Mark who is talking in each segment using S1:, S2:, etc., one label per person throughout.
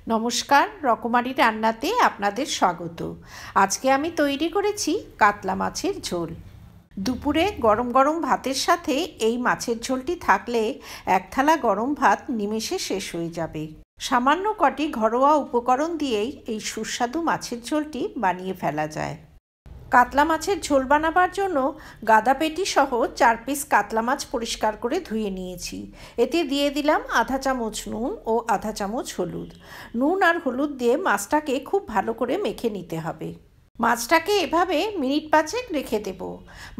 S1: নমস্কার, রকমারি রান্নাতে আপনাদের স্বাগত। আজকে আমি তৈরি করেছি কাতলা মাছের ঝোল। দুপুরে গরম গরম ভাতের সাথে এই মাছের ঝোলটি থাকলে এক থালা গরম ভাত নিমেষে শেষ হয়ে যাবে। সামান্য কটি ঘরোয়া উপকরণ দিয়েই এই সুস্বাদু মাছের ঝোলটি বানিয়ে ফেলা যায়। কাতলা মাছের ঝোল বানাবার জন্য গাদাপেটি সহ 4 পিস কাতলা মাছ পরিষ্কার করে ধুয়ে নিয়েছি। এতে দিয়ে দিলাম আধা চামচ নুন ও আধা চামচ হলুদ। নুন আর হলুদ দিয়ে মাছটাকে খুব ভালো করে মেখে নিতে হবে। মাছটাকে এভাবে মিনিট 5 রেখে দেব।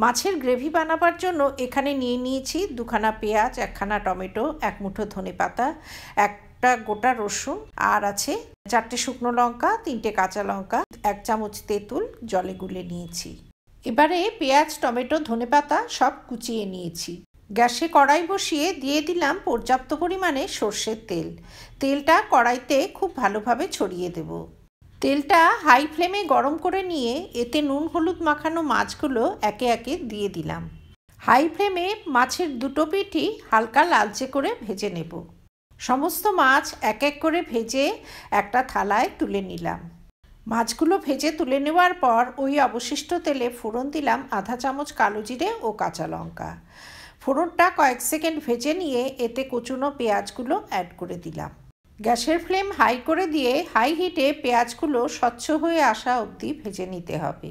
S1: মাছের গ্রেভি বানাবার জন্য এখানে নিয়ে নিয়েছি 2খানা পেঁয়াজ, 1খানা টমেটো, 1 মুঠো ধনেপাতা, একটা গোটা রসুন, আর আছে 4টে শুকনো লঙ্কা, 3টে কাঁচা লঙ্কা, 1 চামচ তেঁতুল জলে গুলে নিয়েছি। এবারে পেঁয়াজ, টমেটো, ধনেপাতা সব কুচিয়ে নিয়েছি। গ্যাসে কড়াই বসিয়ে দিয়ে দিলাম পর্যাপ্ত পরিমাণে সর্ষের তেল। তেলটা কড়াইতে খুব ভালোভাবে ছড়িয়ে দেব। তেলটা হাই ফ্লেমে গরম করে নিয়ে এতে নুন হলুদ মাখানো মাছগুলো একে একে দিয়ে দিলাম। হাই ফ্লেমে মাছের দুটো পিঠই হালকা লালচে করে ভেজে নেব। সমস্ত মাছ এক এক করে ভেজে একটা থালায় তুলে নিলাম। মাছগুলো ভেজে তুলে নেওয়ার পর ওই অবশিষ্ট তেলে ফোড়ন দিলাম আধা চামচ কালো জিরে ও কাঁচা লঙ্কা। ফোড়নটা কয়েক সেকেন্ড ভেজে নিয়ে এতে কুচনো পেঁয়াজগুলো অ্যাড করে দিলাম। গ্যাসের ফ্লেম হাই করে দিয়ে হাই হিটে পেঁয়াজগুলো স্বচ্ছ হয়ে আসা অবধি ভেজে নিতে হবে।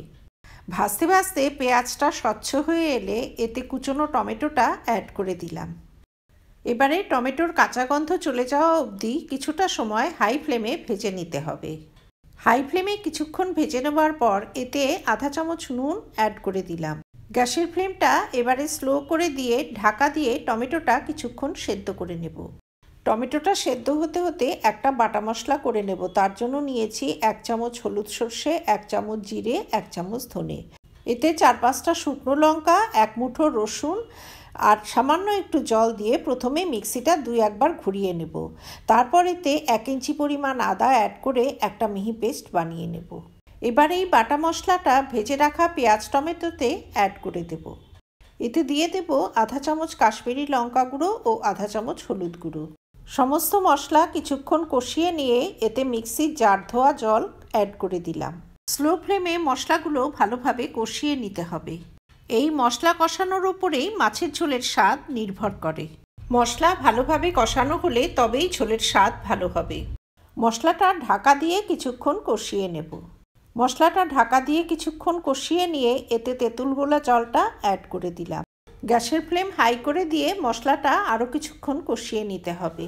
S1: ভাজতে ভাজতে পেঁয়াজটা স্বচ্ছ হয়ে এলে এতে কুচনো টমেটোটা অ্যাড করে দিলাম। এবারে টমেটোর কাঁচা গন্ধ চলে যাওয়া অবধি কিছুটা সময় হাই ফ্লেমে ভেজে নিতে হবে। হাই ফ্লেমে কিছুক্ষণ ভেজে নেওয়ার পর এতে আধা চামচ নুন অ্যাড করে দিলাম। গ্যাসের ফ্লেমটা এবারে স্লো করে দিয়ে ঢাকা দিয়ে টমেটোটা কিছুক্ষণ সেদ্ধ করে নেব। টমেটোটা সেদ্ধ হতে হতে একটা বাটা মশলা করে নেব। তার জন্য নিয়েছি 1 চামচ হলুদ সর্ষে, 1 চামচ জিরে, 1 চামচ ধনে। এতে 4-5টা শুকনো লঙ্কা, 1 মুঠো রসুন আর সামান্য একটু জল দিয়ে প্রথমে মিক্সিটা 2-1 বার ঘুরিয়ে নেব। তারপর এতে 1 ইঞ্চি পরিমাণ আদা অ্যাড করে একটা মিহি পেস্ট বানিয়ে নেব। এবার এই বাটা মশলাটা ভেজে রাখা পেঁয়াজ টমেটোতে অ্যাড করে দেব। এতে দিয়ে দেব আধা চামচ কাশ্মীরি লঙ্কা গুঁড়ো ও আধা চামচ হলুদ গুঁড়ো। সমস্ত মশলা কিছুক্ষণ কষিয়ে নিয়ে এতে মিক্সির জার ধোয়া জল অ্যাড করে দিলাম। স্লো ফ্লেমে মশলাগুলো ভালোভাবে কষিয়ে নিতে হবে। এই মশলা কষানোর উপরেই মাছের ঝোলের স্বাদ নির্ভর করে। মশলা ভালোভাবে কষানো হলে তবেই ঝোলের স্বাদ ভালো হবে। মশলাটা ঢাকা দিয়ে কিছুক্ষণ কষিয়ে নেব। মশলাটা ঢাকা দিয়ে কিছুক্ষণ কষিয়ে নিয়ে এতে তেঁতুল গোলা জলটা অ্যাড করে দিলাম। গ্যাসের ফ্লেম হাই করে দিয়ে মশলাটা আরও কিছুক্ষণ কষিয়ে নিতে হবে।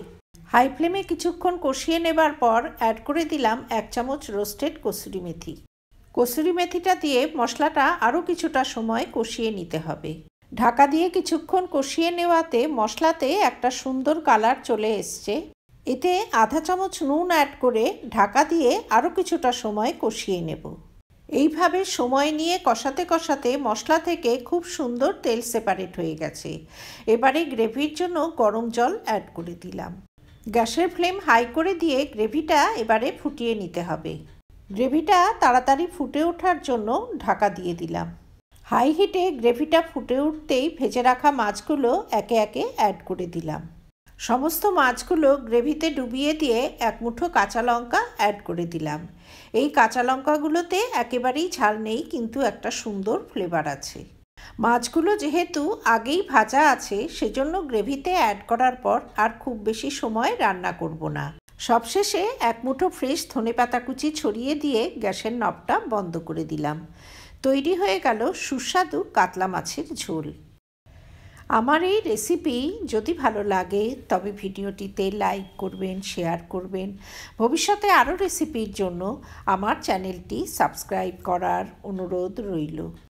S1: হাই ফ্লেমে কিছুক্ষণ কষিয়ে নেবার পর অ্যাড করে দিলাম 1 চামচ রোস্টেড কসুরি মেথি। কসুরি মেথিটা দিয়ে মশলাটা আরও কিছুটা সময় কষিয়ে নিতে হবে। ঢাকা দিয়ে কিছুক্ষণ কষিয়ে নেওয়াতে মশলাতে একটা সুন্দর কালার চলে এসছে। এতে আধা চামচ নুন অ্যাড করে ঢাকা দিয়ে আরও কিছুটা সময় কষিয়ে নেব। এইভাবে সময় নিয়ে কষাতে কষাতে মশলা থেকে খুব সুন্দর তেল সেপারেট হয়ে গেছে। এবারে গ্রেভির জন্য গরম জল অ্যাড করে দিলাম। গ্যাসের ফ্লেম হাই করে দিয়ে গ্রেভিটা এবারে ফুটিয়ে নিতে হবে। গ্রেভিটা তাড়াতাড়ি ফুটে ওঠার জন্য ঢাকা দিয়ে দিলাম। হাই হিটে গ্রেভিটা ফুটে উঠতেই ভেজে রাখা মাছগুলো একে একে অ্যাড করে দিলাম। সমস্ত মাছগুলো গ্রেভিতে ডুবিয়ে দিয়ে 1 মুঠো কাঁচা লঙ্কা অ্যাড করে দিলাম। এই কাঁচা লঙ্কাগুলোতে একেবারেই ঝাল নেই, কিন্তু একটা সুন্দর ফ্লেভার আছে। মাছগুলো যেহেতু আগেই ভাজা আছে সেজন্য গ্রেভিতে অ্যাড করার পর আর খুব বেশি সময় রান্না করব না। সবশেষে 1 মুঠো ফ্রেশ ধনেপাতা কুচি ছড়িয়ে দিয়ে গ্যাসের নবটা বন্ধ করে দিলাম। তৈরি হয়ে গেল সুস্বাদু কাতলা মাছের ঝোল। আমার এই রেসিপি যদি ভালো লাগে তবে ভিডিওটিতে লাইক করবেন, শেয়ার করবেন। ভবিষ্যতে আরও রেসিপির জন্য আমার চ্যানেলটি সাবস্ক্রাইব করার অনুরোধ রইল।